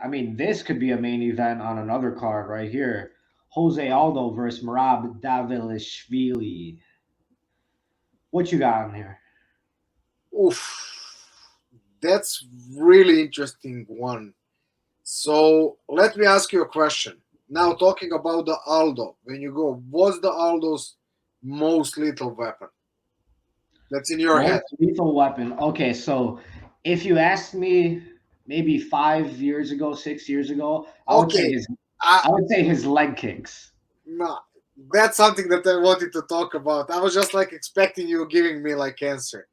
I mean, this could be a main event on another card right here. Jose Aldo versus Merab Dvalishvili. What you got on here? Oof, that's really interesting one. So let me ask you a question. Now talking about the Aldo, when you go, what's the Aldo's most lethal weapon that's in your head? Most lethal weapon. Okay, so if you asked me maybe 5 years ago, 6 years ago, Okay, I, I would say his leg kicks. no, that's something that I wanted to talk about. I was just like expecting you giving me like answer,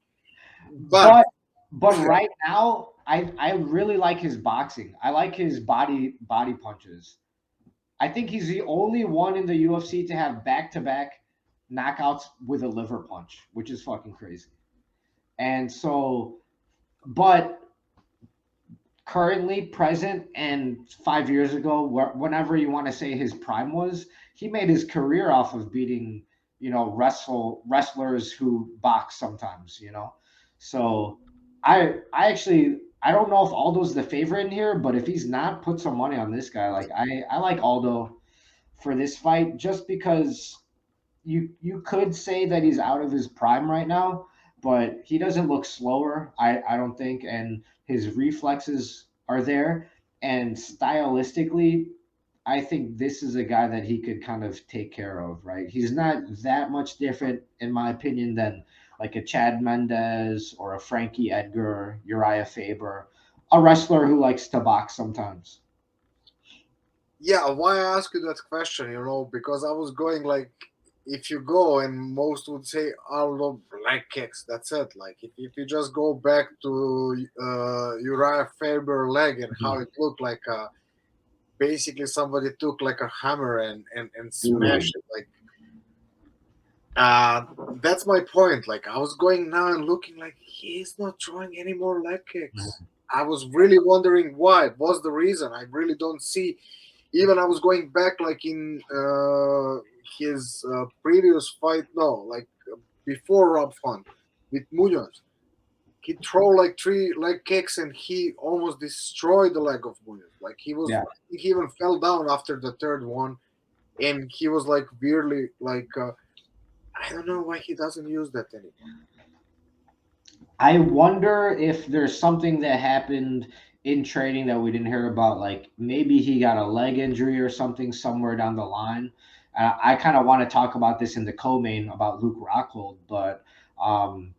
but But but right now, I really like his boxing. I like his body punches. I think he's the only one in the UFC to have back to back knockouts with a liver punch, which is fucking crazy. And so, but currently present and 5 years ago, whenever you want to say his prime was, he made his career off of beating, wrestlers who box sometimes, So I actually I don't know if Aldo's the favorite in here, but if he's not, put some money on this guy. Like I like Aldo for this fight just because you could say that he's out of his prime right now, but he doesn't look slower, I don't think, and his reflexes are there. And stylistically, I think this is a guy that he could kind of take care of, right? He's not that much different, in my opinion, than like a Chad Mendez or a Frankie Edgar, Uriah Faber, a wrestler who likes to box sometimes. yeah, why I ask you that question, because I was going like, if you go and most would say Aldo leg kicks, that's it. Like if you just go back to Uriah Faber leg and how Mhm. it looked like, basically somebody took like a hammer and Dude. smashed it. Like, uh, that's my point. Like I was going now and looking like he's not throwing any more leg kicks. I was really wondering why. What's the reason? I really don't see. Even I was going back like in his previous fight. No, like before Rob Font with Munoz. He throw like three leg kicks and he almost destroyed the leg of Munoz. Like he was, Yeah. he even fell down after the third one, and he was like weirdly like, I don't know why he doesn't use that anymore. I wonder if there's something that happened in training that we didn't hear about. Like maybe he got a leg injury or something somewhere down the line. I kind of want to talk about this in the co-main about Luke Rockhold, but um,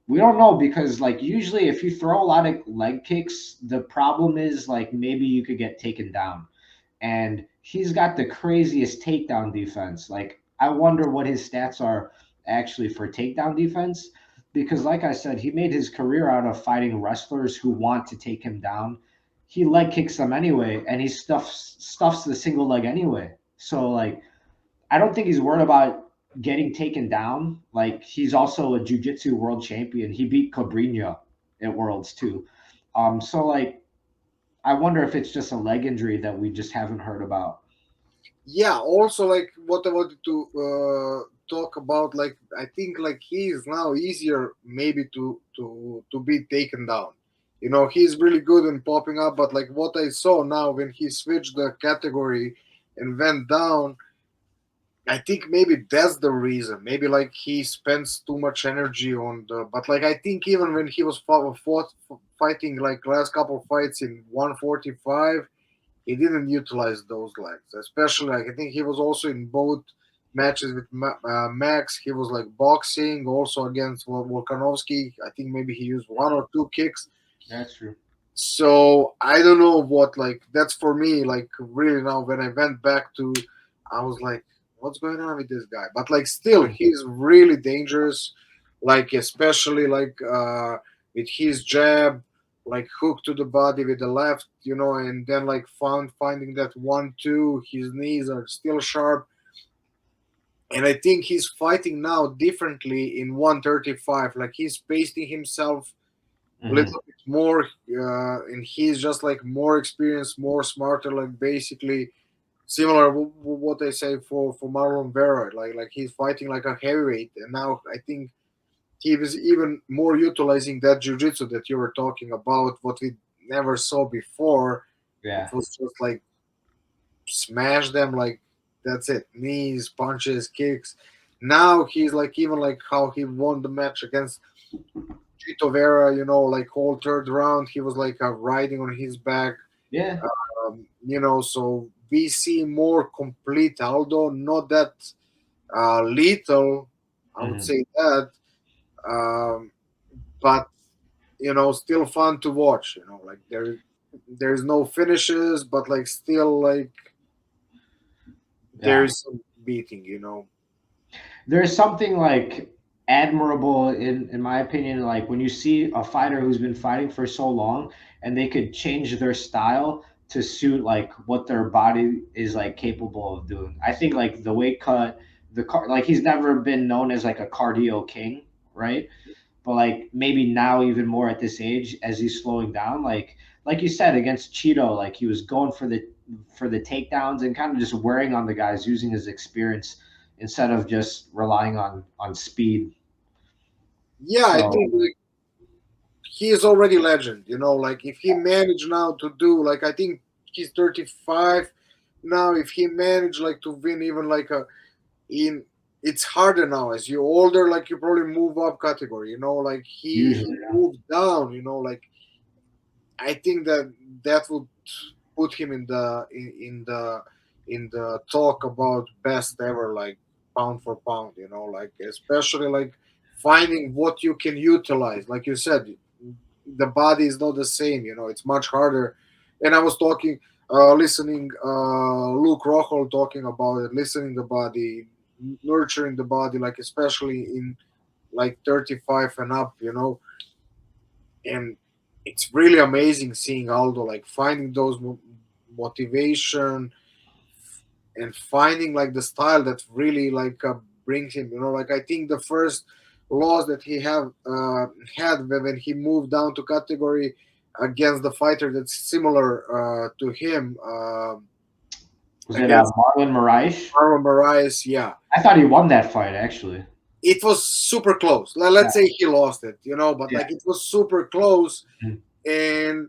we don't know because like usually if you throw a lot of leg kicks, the problem is like maybe you could get taken down. And he's got the craziest takedown defense. Like I wonder what his stats are actually for takedown defense because like I said, he made his career out of fighting wrestlers who want to take him down. He leg kicks them anyway and he stuffs the single leg anyway. So like I don't think he's worried about getting taken down. Like he's also a jiu-jitsu world champion. He beat Cobrinha at Worlds too. So like I wonder if it's just a leg injury that we just haven't heard about. Yeah. Also, like what I wanted to talk about, like I think like he is now easier maybe to be taken down. He's really good in popping up, but like what I saw now when he switched the category and went down, I think maybe that's the reason. Maybe like he spends too much energy on the. But like I think even when he was fighting like last couple fights in 145, he didn't utilize those legs. Especially like I think he was also in both matches with Max. He was like boxing also against Volkanovski. I think maybe he used one or two kicks. That's true. So I don't know what, like that's for me like really now when I went back to, I was like, what's going on with this guy? But like still he's really dangerous, like especially like with his jab, like hook to the body with the left, and then like finding that 1-2, his knees are still sharp. And I think he's fighting now differently in 135, like he's pacing himself a Hmm. little bit more, and he's just like more experienced, more smarter, like basically similar what I say for Marlon Vera. Like he's fighting like a heavyweight, and now I think he was even more utilizing that jiu-jitsu that you were talking about, what we never saw before. It Yeah. was just like smash them, like that's it. Knees, punches, kicks. Now he's like even like how he won the match against Chito Vera, like whole third round, he was like riding on his back. Yeah. So we see more complete Aldo, not that lethal, I would Hmm. say that, um, but still fun to watch. Like there's no finishes, but like still like Yeah. there's some beating. There's something like admirable in my opinion, like when you see a fighter who's been fighting for so long and they could change their style to suit like what their body is like capable of doing. I think like the weight cut, like he's never been known as like a cardio king, right? But like maybe now even more at this age as he's slowing down, like you said against Cheeto, like he was going for the takedowns and kind of just wearing on the guys using his experience instead of just relying on speed. Yeah, I So think like, he is already legend. Like if he managed now to do like I think he's 35 now. If he managed like to win even like a in it's harder now as you older, like you probably move up category, like he usually, yeah. moved down, like I think that would put him in the talk about best ever, like pound for pound, like especially like finding what you can utilize, like you said, the body is not the same, it's much harder. And I was talking listening Luke Rochel talking about it, listening the body, nurturing the body, like especially in like 35 and up, and it's really amazing seeing Aldo like finding those motivation and finding like the style that really like brings him. Like I think the first loss that he have had when he moved down to category against the fighter that's similar to him, Was it against Marlon Moraes? Marlon Moraes. Yeah, I thought he won that fight actually. it was super close. Yeah. Let's say he lost it, but Yeah. like it was super close. Mhm. And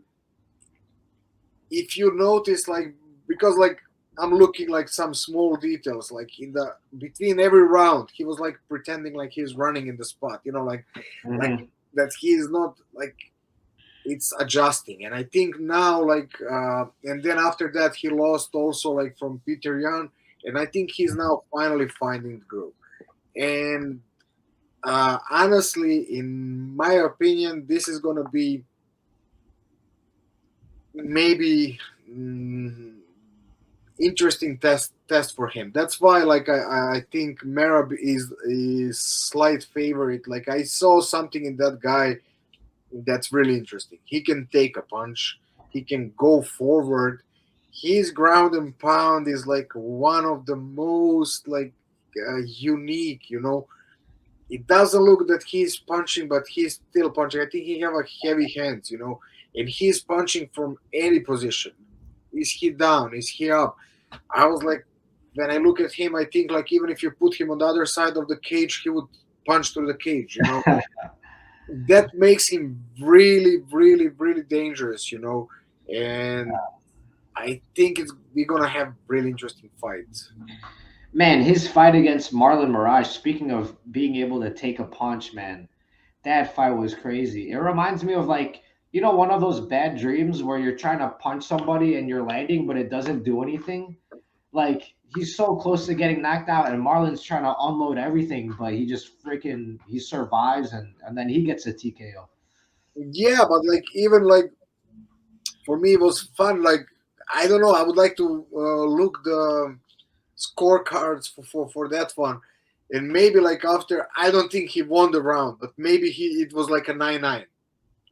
if you notice like because like I'm looking like some small details like in the between every round he was like pretending like he's running in the spot, like Mhm. that he is not like it's adjusting. And I think now like and then after that he lost also like from Peter Yan, and I think he's now finally finding the groove. And honestly, in my opinion, this is gonna be maybe interesting test for him. That's why like I think Merab is slight favorite. Like I saw something in that guy that's really interesting. He can take a punch. He can go forward. His ground and pound is like one of the most like unique. It doesn't look that he's punching, but he's still punching. I think he have a heavy hands, and he's punching from any position. Is he down? Is he up? I was like, when I look at him, I think like even if you put him on the other side of the cage, he would punch through the cage. That makes him really, really, really dangerous. And I think we're gonna have really interesting fights. Man, his fight against Marlon Moraes, speaking of being able to take a punch, man, that fight was crazy. It reminds me of like, one of those bad dreams where you're trying to punch somebody and you're landing, but it doesn't do anything. Like he's so close to getting knocked out, and Marlon's trying to unload everything, but he just freaking he survives, and then he gets a TKO. Yeah, but like even like for me, it was fun. Like I don't know, I would like to look the scorecards for that one, and maybe like after I don't think he won the round, but maybe it was like a 9-9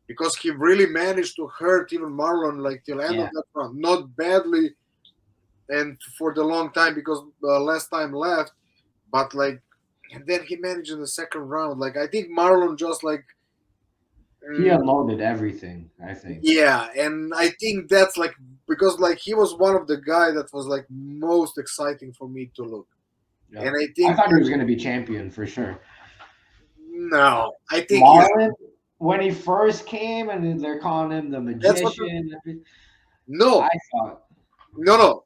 because he really managed to hurt even Marlon like till end Yeah, of that round, not badly, and for the long time because less time left, but like, and then he managed in the second round. Like I think Marlon just like. he mm, unloaded everything. I think. Yeah, and I think that's like because like he was one of the guy that was like most exciting for me to look. Yeah, And I I think thought he was going to be champion for sure. no, I think he's Marlon, when he first came, and they're calling him the that's what magician. No, I thought. no.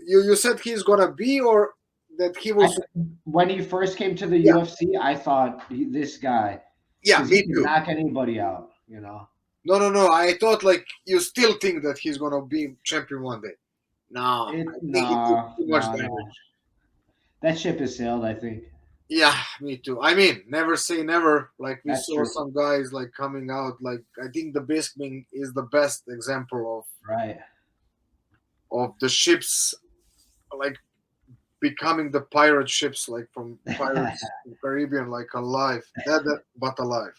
You said he's gonna be, or that he I was. when he first came to the Yeah, UFC, I thought this guy yeah, because he me can too. knock anybody out. No. I thought like you still think that he's gonna be champion one day. No, I think he took Nah, too much nah, nah. damage. That ship has sailed. I think Yeah, me too. I mean, never say never. Like we that's saw true. some guys like coming out. Like I think the Bisping is the best example Right. of the ships like becoming the pirate ships, like from Pirates of the Caribbean, like alive, dead but alive.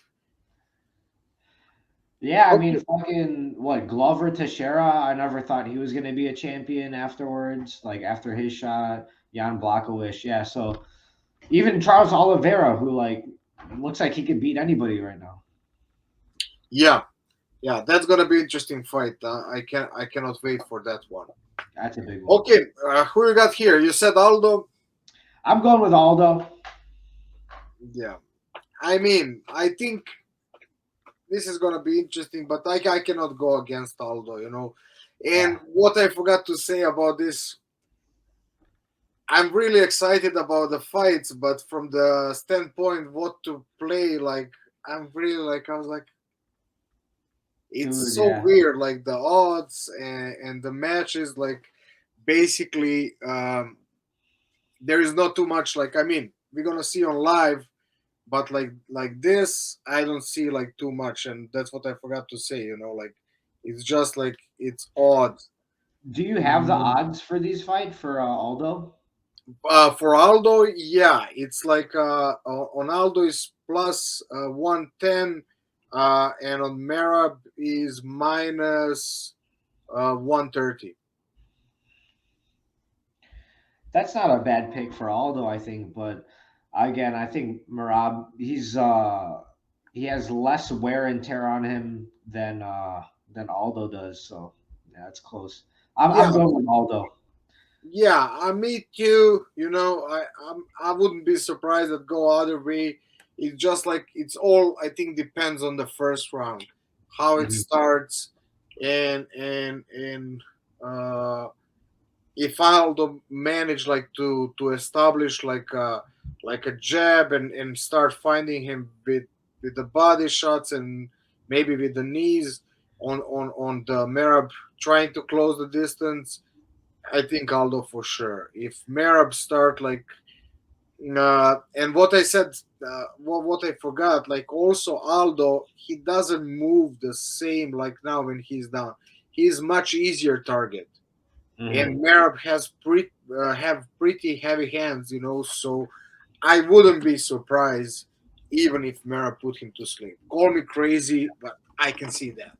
Yeah, I mean, Okay. fucking what Glover Teixeira. I never thought he was gonna be a champion afterwards. Like after his shot, Jan Blachowicz. Yeah, so even Charles Oliveira, who like looks like he could beat anybody right now. Yeah, yeah, that's gonna be interesting fight. I cannot wait for that one. That's a big one. Okay, who you got here? You said Aldo. I'm going with Aldo. Yeah, I mean, I think this is gonna be interesting, but I cannot go against Aldo, you know. Yeah. And what I forgot to say about this, I'm really excited about the fights, but from the standpoint what to play, like I'm really like I was like it's Dude, so yeah. weird, like the odds and the matches, like basically there is not too much. Like I mean, we're gonna see on live, but like this, I don't see like too much, and that's what I forgot to say. You know, like it's just like it's odd. Do you have the odds for these fight for Aldo? For Aldo, yeah, it's like on Aldo is plus 110, and on Merab is minus 130. That's not a bad pick for Aldo, I think. But again, I think Merab he has less wear and tear on him than Aldo does. So yeah, it's close. I'm Yeah, going with Aldo. yeah, I me too. You know, I wouldn't be surprised that go other way. It's just like it's all I think depends on the first round, how it Mhm. starts, and if Aldo manage like to establish like a jab and start finding him with the body shots and maybe with the knees on the Merab trying to close the distance, I think Aldo for sure. If Merab start like and what I said, what I forgot, like also Aldo, he doesn't move the same like now when he's down. He's much easier target, Mhm. and Merab has have pretty heavy hands, you know. So I wouldn't be surprised even if Merab put him to sleep. Call me crazy, but I can see that.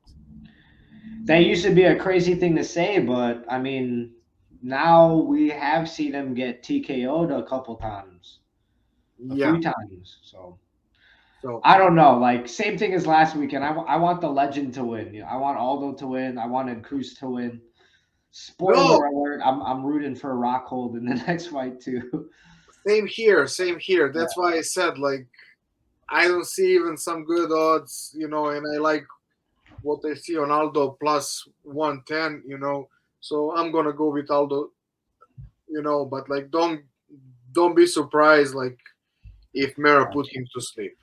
That used to be a crazy thing to say, but I mean, now we have seen him get TKO'd a couple times, a Yeah. few times. So So I don't know. Like same thing as last weekend. I want the legend to win. I want Aldo to win. I wanted Cruz to win. no, Spoiler alert: I'm rooting for Rockhold in the next fight too. same here, same here. Yeah. That's why I said like I don't see even some good odds, you know, and I like what I see on Aldo plus 110, you know. So I'm gonna go with Aldo, you know, but like don't be surprised like if Mera put him to sleep.